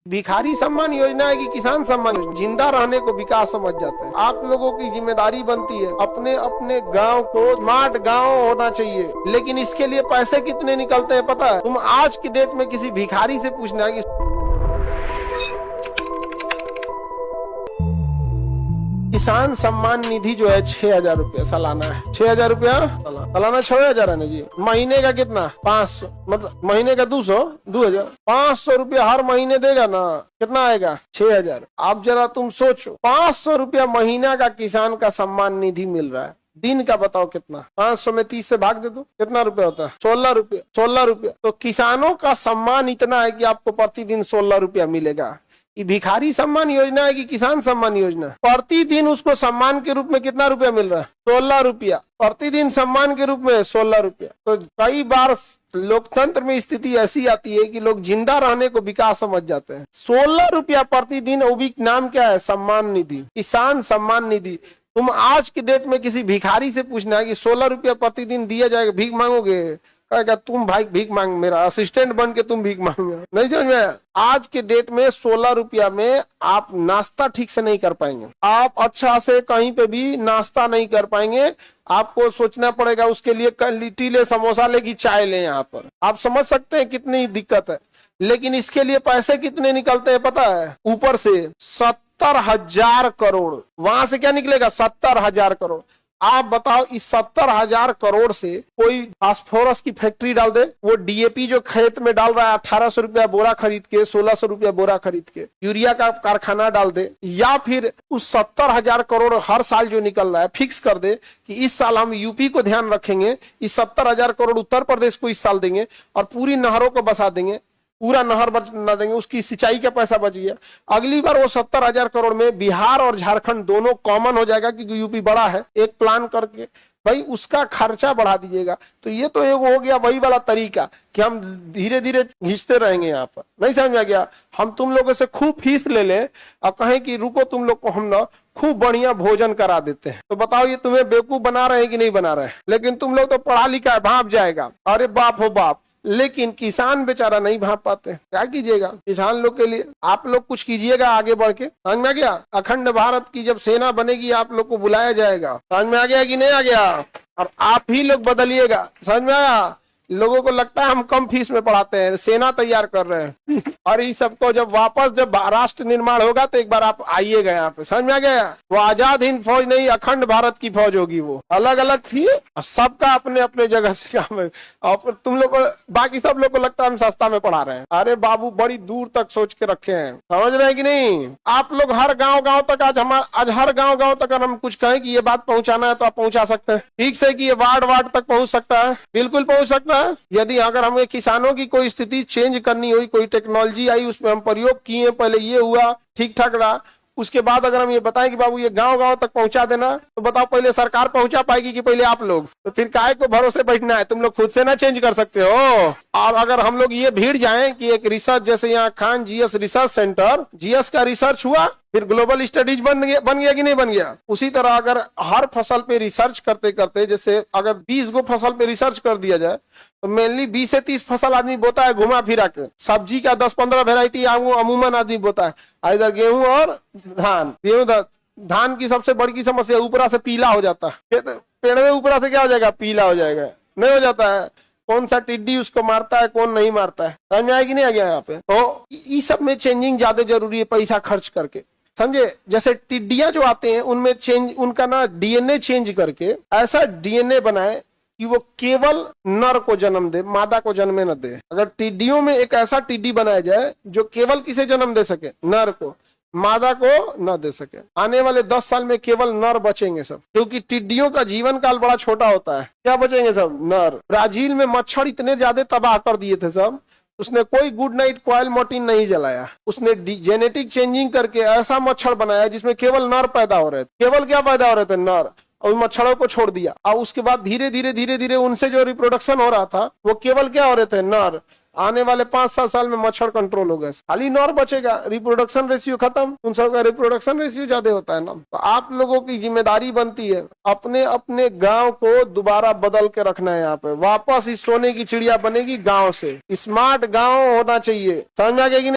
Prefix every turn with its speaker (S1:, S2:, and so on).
S1: भिखारी सम्मान योजना है कि किसान सम्मान योजना? जिंदा रहने को विकास समझ जाते हैं। आप लोगों की जिम्मेदारी बनती है अपने अपने गांव को स्मार्ट गांव होना चाहिए, लेकिन इसके लिए पैसे कितने निकलते हैं पता है? तुम आज की डेट में किसी भिखारी से पूछना कि किसान सम्मान निधि जो है 6,000 रुपया सालाना है। 6,000 रुपया सालाना 6,000 है ना जी। महीने का कितना? 500, मतलब महीने का 2,000 500 रुपया हर महीने देगा ना, कितना आएगा? 6,000। अब जरा तुम सोचो, 500 रुपया महीना का किसान का सम्मान निधि मिल रहा है, दिन का बताओ कितना? 500 में 30 से भाग दे दो, कितना रुपया होता है? 16 रुपया। 16 रुपया। तो किसानों का सम्मान इतना है कि आपको प्रतिदिन 16 रुपया मिलेगा। ये भिखारी सम्मान योजना है कि किसान सम्मान योजना? प्रतिदिन उसको सम्मान के रूप में कितना रुपया मिल रहा है? 16 रुपया प्रतिदिन सम्मान के रूप में, 16 रुपया। तो कई बार लोकतंत्र में स्थिति ऐसी आती है कि लोग जिंदा रहने को विकास समझ जाते हैं। 16 रुपया प्रतिदिन, वो भी नाम क्या है? सम्मान निधि, किसान सम्मान निधि। तुम आज की डेट में किसी भिखारी से पूछना है कि 16 रुपया प्रतिदिन दिया जाएगा, भीख मांगोगे? कहेगा तुम भाई भीख मांग, मेरा असिस्टेंट बन के तुम भीख मांगोगे? नहीं समझ में? आज के डेट में 16 रुपया में आप नाश्ता ठीक से नहीं कर पाएंगे, आप अच्छा से कहीं पे भी नाश्ता नहीं कर पाएंगे। आपको सोचना पड़ेगा उसके लिए, लिट्टी ले, समोसा ले कि चाय ले। यहाँ पर आप समझ सकते हैं कितनी दिक्कत है। लेकिन इसके लिए पैसे कितने निकलते हैं पता है? ऊपर से 70,000 करोड़। वहां से क्या निकलेगा? 70,000 करोड़। आप बताओ, इस 70,000 करोड़ से कोई फास्फोरस की फैक्ट्री डाल दे, वो डीएपी जो खेत में डाल रहा है 1,800 रुपया बोरा खरीद के, 1,600 रुपया बोरा खरीद के, यूरिया का कारखाना डाल दे, या फिर उस 70,000 करोड़ हर साल जो निकल रहा है फिक्स कर दे कि इस साल हम यूपी को ध्यान रखेंगे, इस 70,000 करोड़ उत्तर प्रदेश को इस साल देंगे और पूरी नहरों को बसा देंगे, पूरा नहर बना देंगे, उसकी सिंचाई का पैसा बच गया। अगली बार वो 70,000 करोड़ में बिहार और झारखंड दोनों कॉमन हो जाएगा क्योंकि यूपी बड़ा है। एक प्लान करके भाई उसका खर्चा बढ़ा दीजिएगा। तो ये तो एक हो गया वही वाला तरीका कि हम धीरे धीरे घिसते रहेंगे। यहाँ पर नहीं समझ में गया? हम तुम लोगों से खूब फीस ले लें और कहें कि रुको तुम लोग को हम ना खूब बढ़िया भोजन करा देते हैं, तो बताओ ये तुम्हें बेवकूफ बना रहे हैं कि नहीं बना रहे हैं? लेकिन तुम लोग तो पढ़ा लिखा है, भाप जाएगा, अरे बाप हो बाप। लेकिन किसान बेचारा नहीं भाप पाते। क्या कीजिएगा किसान लोग के लिए? आप लोग कुछ कीजिएगा आगे बढ़ के। समझ में आ गया? अखंड भारत की जब सेना बनेगी आप लोग को बुलाया जाएगा। समझ में आ गया कि नहीं आ गया? और आप ही लोग बदलिएगा। समझ में आया? लोगों को लगता है हम कम फीस में पढ़ाते हैं, सेना तैयार कर रहे हैं। और इस सबको जब राष्ट्र निर्माण होगा तो एक बार आप आइएगा यहाँ पे। समझ में आ गया? वो आजाद हिंद फौज नहीं, अखंड भारत की फौज होगी। वो अलग अलग थी, सबका अपने अपने जगह से काम है। और तुम लोग को, बाकी सब लोग को लगता है हम सस्ता में पढ़ा रहे हैं। अरे बाबू बड़ी दूर तक सोच के रखे हैं। समझ रहे हैं कि नहीं? आप लोग हर गाँव तक, आज हर गाँव तक अगर हम कुछ कहें कि ये बात पहुंचाना है तो आप पहुंचा सकते हैं ठीक से, कि ये वार्ड तक पहुंच सकता है, बिल्कुल पहुंच सकता है। यदि अगर हमें किसानों की कोई स्थिति चेंज करनी हुई, कोई टेक्नोलॉजी आई, उसमें हम प्रयोग किए, पहले ये हुआ, ठीक ठाक रहा, उसके बाद अगर हम ये बताएं कि बाबू ये गांव तक पहुंचा देना, तो बताओ पहले सरकार पहुंचा पाएगी कि पहले आप लोग? तो फिर काहे को भरोसे बैठना है? तुम लोग खुद से ना चेंज कर सकते हो? और अगर हम लोग ये भीड़ जाएं कि एक रिसर्च, जैसे यहाँ Khan GS research centre, GS का रिसर्च हुआ, फिर ग्लोबल स्टडीज बन गया कि नहीं बन गया? उसी तरह अगर हर फसल पे रिसर्च करते करते, जैसे अगर 20 गो फसल पे रिसर्च कर दिया जाए तो मेनली 20 से 30 फसल आदमी बोता है घुमा फिरा के। सब्जी का 10-15 वेराइटी अमूमन आदमी बोता है, इधर गेहूं और धान। धान की सबसे बड़ी की समस्या ऊपरा से पीला हो जाता है। पेड़ में ऊपरा से क्या हो जाएगा? पीला हो जाएगा। नहीं हो जाता है? कौन सा टिड्डी उसको मारता है, कौन नहीं मारता है? समझ में आया कि नहीं आ गया? यहाँ पे तो इस सब में चेंजिंग ज्यादा जरूरी है, पैसा खर्च करके। समझे? जैसे टिड्डियां जो आते हैं उनमें चेंज, उनका ना डीएनए चेंज करके ऐसा डीएनए बनाए कि वो केवल नर को जन्म दे, मादा को जन्म न दे। अगर टिड्डियों में एक ऐसा टिड्डी बनाया जाए जो केवल किसे जन्म दे सके? नर को, मादा को न दे सके। आने वाले 10 साल में केवल नर बचेंगे सब, क्योंकि टिड्डियों का जीवन काल बड़ा छोटा होता है। क्या बचेंगे? सब नर। ब्राजील में मच्छर इतने ज्यादा तबाह कर दिए थे सब, उसने कोई गुड नाइट कॉयल मोर्टिन नहीं जलाया। उसने जेनेटिक चेंजिंग करके ऐसा मच्छर बनाया जिसमें केवल नर पैदा हो रहे थे। केवल क्या पैदा हो रहे थे? नर। और मच्छरों को छोड़ दिया, और उसके बाद धीरे धीरे उनसे जो रिप्रोडक्शन हो रहा था वो केवल क्या हो रहे थे? नर। आने वाले 5-7 साल में मच्छर कंट्रोल हो गए, खाली नर बचेगा, रिप्रोडक्शन रेशियो खत्म। उन सबका रिप्रोडक्शन रेशियो ज्यादा होता है ना। तो आप लोगों की जिम्मेदारी बनती है अपने अपने गांव को दोबारा बदल के रखना है। यहाँ पे वापस इस सोने की चिड़िया बनेगी गांव से। स्मार्ट गांव होना चाहिए। समझ में आ गया कि नहीं?